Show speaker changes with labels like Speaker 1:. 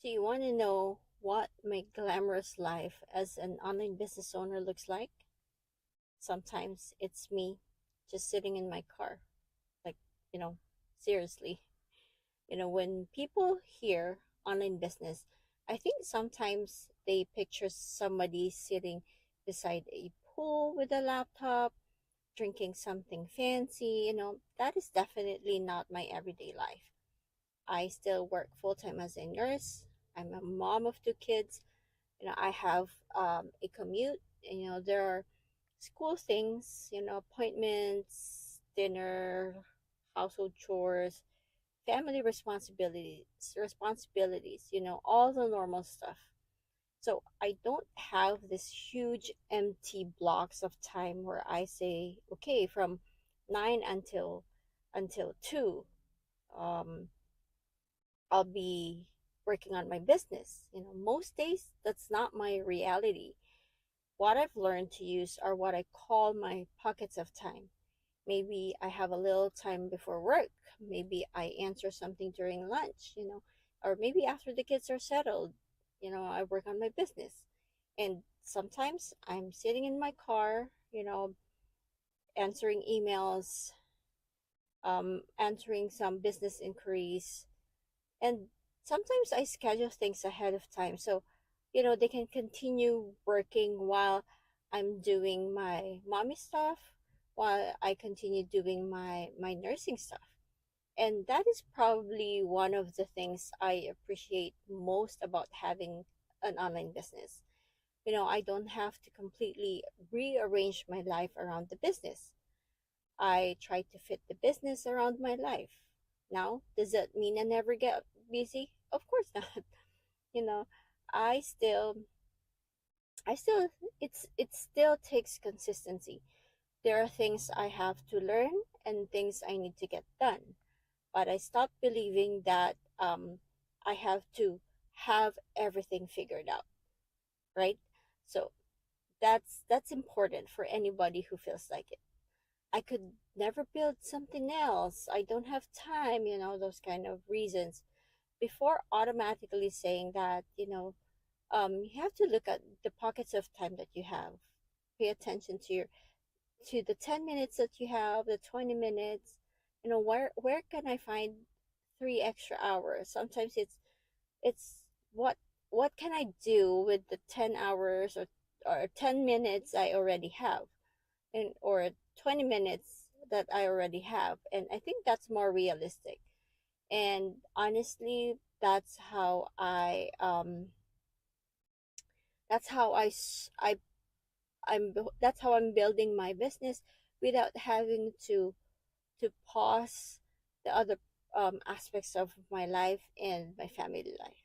Speaker 1: Do you want to know what my glamorous life as an online business owner looks like? Sometimes it's me just sitting in my car. Like, you know, seriously. When people hear online business, I think sometimes they picture somebody sitting beside a pool with a laptop, drinking something fancy. That is definitely not my everyday life. I still work full time as a nurse. I'm a mom of two kids. I have a commute. There are school things, appointments, dinner, household chores, family responsibilities, all the normal stuff. So I don't have this huge empty blocks of time where I say, okay, from 9 until 2, um, I'll be working on my business. Most days that's not my reality. What I've learned to use are what I call my pockets of time. Maybe I have a little time before work. Maybe I answer something during lunch, or maybe after the kids are settled, I work on my business. And sometimes I'm sitting in my car, answering emails, answering some business inquiries, and sometimes I schedule things ahead of time so they can continue working while I'm doing my mommy stuff, while I continue doing my nursing stuff. And that is probably one of the things I appreciate most about having an online business. I don't have to completely rearrange my life around the business. I try to fit the business around my life. Now, does that mean I never get busy? Of course not. You know, I still I still it still takes consistency. There are things I have to learn and things I need to get done. But I stopped believing that I have to have everything figured out, right? So that's important for anybody who feels like it. I could never build something else. I don't have time, those kind of reasons. Before automatically saying that, you have to look at the pockets of time that you have. Pay attention to the 10 minutes that you have, the 20 minutes. Where can I find 3 extra hours? Sometimes it's what can I do with the 10 hours or 10 minutes I already have, and or 20 minutes that I already have. And I think that's more realistic. And honestly, that's how that's how I'm building my business without having to pause the other aspects of my life and my family life.